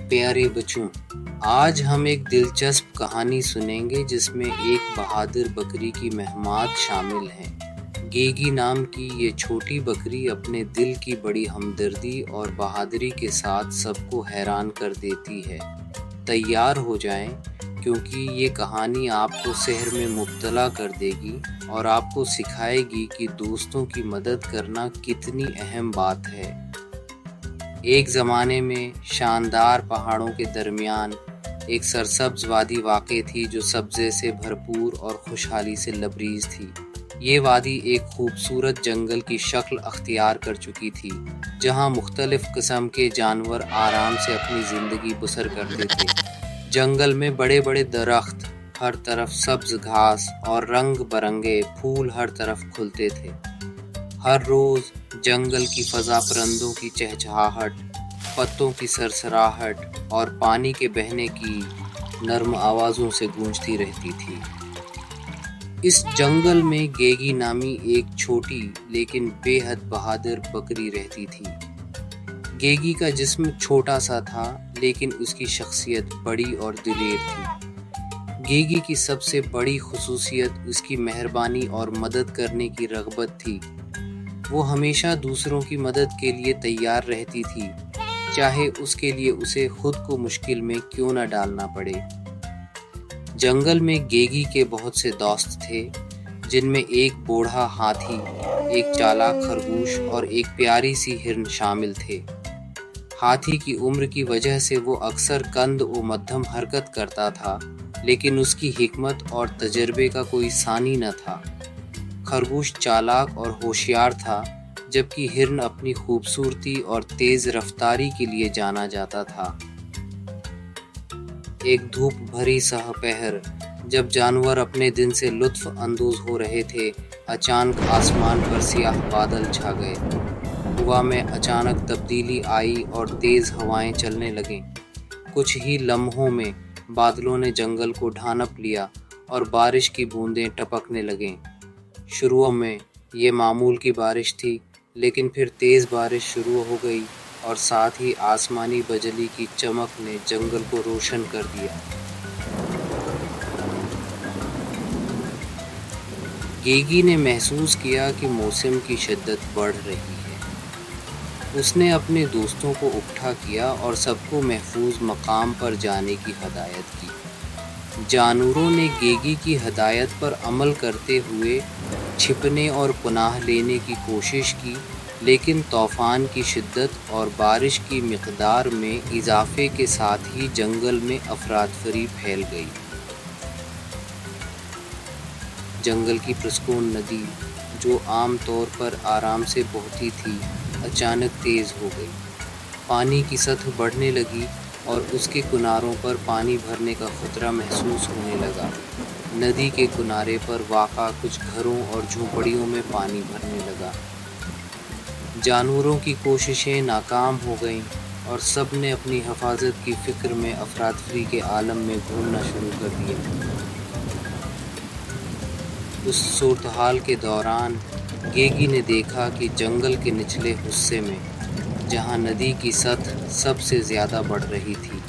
پیارے بچوں، آج ہم ایک دلچسپ کہانی سنیں گے جس میں ایک بہادر بکری کی مہمات شامل ہیں۔ گیگی نام کی یہ چھوٹی بکری اپنے دل کی بڑی ہمدردی اور بہادری کے ساتھ سب کو حیران کر دیتی ہے۔ تیار ہو جائیں کیونکہ یہ کہانی آپ کو سحر میں مبتلا کر دے گی اور آپ کو سکھائے گی کہ دوستوں کی مدد کرنا کتنی اہم بات ہے۔ ایک زمانے میں شاندار پہاڑوں کے درمیان ایک سرسبز وادی واقع تھی جو سبزے سے بھرپور اور خوشحالی سے لبریز تھی۔ یہ وادی ایک خوبصورت جنگل کی شکل اختیار کر چکی تھی جہاں مختلف قسم کے جانور آرام سے اپنی زندگی بسر کرتے تھے۔ جنگل میں بڑے بڑے درخت، ہر طرف سبز گھاس اور رنگ برنگے پھول ہر طرف کھلتے تھے۔ ہر روز جنگل کی فضا پرندوں کی چہچہاہٹ، پتوں کی سرسراہٹ اور پانی کے بہنے کی نرم آوازوں سے گونجتی رہتی تھی۔ اس جنگل میں گیگی نامی ایک چھوٹی لیکن بے حد بہادر بکری رہتی تھی۔ گیگی کا جسم چھوٹا سا تھا لیکن اس کی شخصیت بڑی اور دلیر تھی۔ گیگی کی سب سے بڑی خصوصیت اس کی مہربانی اور مدد کرنے کی رغبت تھی۔ وہ ہمیشہ دوسروں کی مدد کے لیے تیار رہتی تھی، چاہے اس کے لیے اسے خود کو مشکل میں کیوں نہ ڈالنا پڑے۔ جنگل میں گیگی کے بہت سے دوست تھے، جن میں ایک بوڑھا ہاتھی، ایک چالاک خرگوش اور ایک پیاری سی ہرن شامل تھے۔ ہاتھی کی عمر کی وجہ سے وہ اکثر کند و مدھم حرکت کرتا تھا، لیکن اس کی حکمت اور تجربے کا کوئی ثانی نہ تھا۔ خرگوش چالاک اور ہوشیار تھا، جبکہ ہرن اپنی خوبصورتی اور تیز رفتاری کے لیے جانا جاتا تھا۔ ایک دھوپ بھری سہ پہر جب جانور اپنے دن سے لطف اندوز ہو رہے تھے، اچانک آسمان پر سیاہ بادل چھا گئے۔ ہوا میں اچانک تبدیلی آئی اور تیز ہوائیں چلنے لگیں۔ کچھ ہی لمحوں میں بادلوں نے جنگل کو ڈھانپ لیا اور بارش کی بوندیں ٹپکنے لگیں۔ شروع میں یہ معمول کی بارش تھی، لیکن پھر تیز بارش شروع ہو گئی اور ساتھ ہی آسمانی بجلی کی چمک نے جنگل کو روشن کر دیا۔ گیگی نے محسوس کیا کہ موسم کی شدت بڑھ رہی ہے۔ اس نے اپنے دوستوں کو اکٹھا کیا اور سب کو محفوظ مقام پر جانے کی ہدایت کی۔ جانوروں نے گیگی کی ہدایت پر عمل کرتے ہوئے چھپنے اور پناہ لینے کی کوشش کی، لیکن طوفان کی شدت اور بارش کی مقدار میں اضافے کے ساتھ ہی جنگل میں افراتفری پھیل گئی۔ جنگل کی پرسکون ندی، جو عام طور پر آرام سے بہتی تھی، اچانک تیز ہو گئی۔ پانی کی سطح بڑھنے لگی اور اس کے کناروں پر پانی بھرنے کا خطرہ محسوس ہونے لگا۔ ندی کے کنارے پر واقع کچھ گھروں اور جھونپڑیوں میں پانی بھرنے لگا۔ جانوروں کی کوششیں ناکام ہو گئیں اور سب نے اپنی حفاظت کی فکر میں افراتفری کے عالم میں گھومنا شروع کر دیا۔ اس صورتحال کے دوران گیگی نے دیکھا کہ جنگل کے نچلے حصے میں، جہاں ندی کی سطح سب سے زیادہ بڑھ رہی تھی،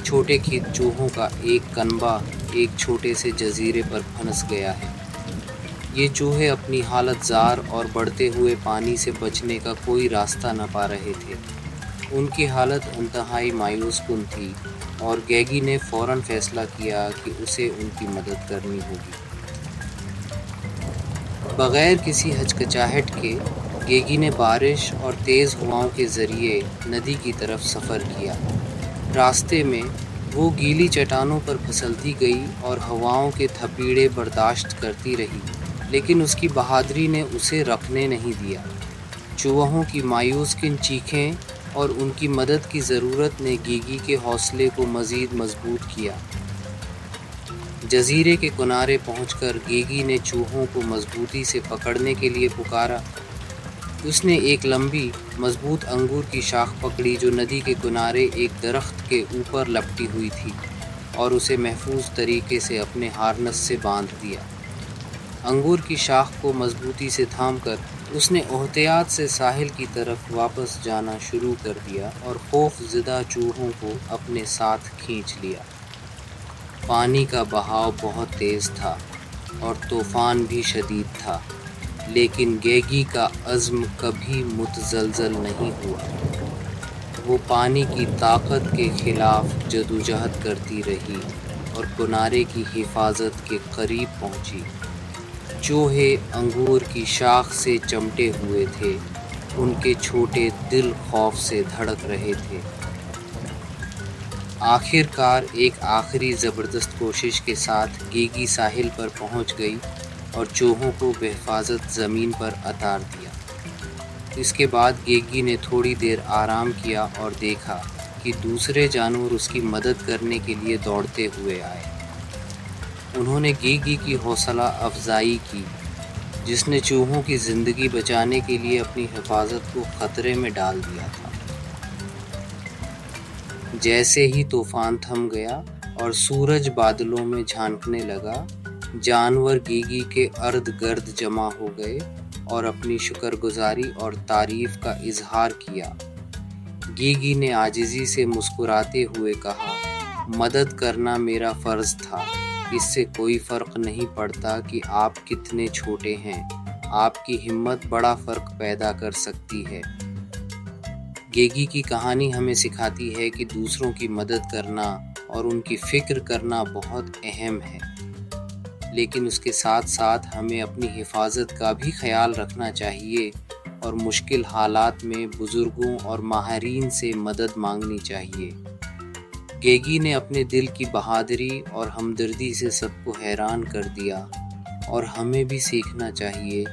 چھوٹے کھیت چوہوں کا ایک کنبہ ایک چھوٹے سے جزیرے پر پھنس گیا ہے۔ یہ چوہے اپنی حالت زار اور بڑھتے ہوئے پانی سے بچنے کا کوئی راستہ نہ پا رہے تھے۔ ان کی حالت انتہائی مایوس کن تھی اور گیگی نے فوراً فیصلہ کیا کہ اسے ان کی مدد کرنی ہوگی۔ بغیر کسی ہچکچاہٹ کے گیگی نے بارش اور تیز ہواؤں کے ذریعے ندی کی طرف سفر کیا۔ راستے میں وہ گیلی چٹانوں پر پھسلتی گئی اور ہواؤں کے تھپیڑے برداشت کرتی رہی، لیکن اس کی بہادری نے اسے رکنے نہیں دیا۔ چوہوں کی مایوس کن چیخیں اور ان کی مدد کی ضرورت نے گیگی کے حوصلے کو مزید مضبوط کیا۔ جزیرے کے کنارے پہنچ کر گیگی نے چوہوں کو مضبوطی سے پکڑنے کے لیے پکارا۔ اس نے ایک لمبی، مضبوط انگور کی شاخ پکڑی جو ندی کے کنارے ایک درخت کے اوپر لپٹی ہوئی تھی، اور اسے محفوظ طریقے سے اپنے ہارنس سے باندھ دیا۔ انگور کی شاخ کو مضبوطی سے تھام کر اس نے احتیاط سے ساحل کی طرف واپس جانا شروع کر دیا اور خوف زدہ چوہوں کو اپنے ساتھ کھینچ لیا۔ پانی کا بہاؤ بہت تیز تھا اور طوفان بھی شدید تھا، لیکن گیگی کا عزم کبھی متزلزل نہیں ہوا۔ وہ پانی کی طاقت کے خلاف جدوجہد کرتی رہی اور کنارے کی حفاظت کے قریب پہنچی۔ چوہے انگور کی شاخ سے چمٹے ہوئے تھے، ان کے چھوٹے دل خوف سے دھڑک رہے تھے۔ آخر کار ایک آخری زبردست کوشش کے ساتھ گیگی ساحل پر پہنچ گئی اور چوہوں کو بحفاظت زمین پر اتار دیا۔ اس کے بعد گیگی نے تھوڑی دیر آرام کیا اور دیکھا کہ دوسرے جانور اس کی مدد کرنے کے لیے دوڑتے ہوئے آئے۔ انہوں نے گیگی کی حوصلہ افزائی کی، جس نے چوہوں کی زندگی بچانے کے لیے اپنی حفاظت کو خطرے میں ڈال دیا تھا۔ جیسے ہی طوفان تھم گیا اور سورج بادلوں میں جھانکنے لگا، جانور گیگی کے ارد گرد جمع ہو گئے اور اپنی شکر گزاری اور تعریف کا اظہار کیا۔ گیگی نے عاجزی سے مسکراتے ہوئے کہا، مدد کرنا میرا فرض تھا، اس سے کوئی فرق نہیں پڑتا کہ آپ کتنے چھوٹے ہیں، آپ کی ہمت بڑا فرق پیدا کر سکتی ہے۔ گیگی کی کہانی ہمیں سکھاتی ہے کہ دوسروں کی مدد کرنا اور ان کی فکر کرنا بہت اہم ہے، لیکن اس کے ساتھ ساتھ ہمیں اپنی حفاظت کا بھی خیال رکھنا چاہیے اور مشکل حالات میں بزرگوں اور ماہرین سے مدد مانگنی چاہیے۔ گیگی نے اپنے دل کی بہادری اور ہمدردی سے سب کو حیران کر دیا، اور ہمیں بھی سیکھنا چاہیے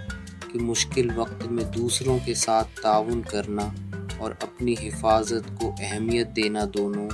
کہ مشکل وقت میں دوسروں کے ساتھ تعاون کرنا اور اپنی حفاظت کو اہمیت دینا دونوں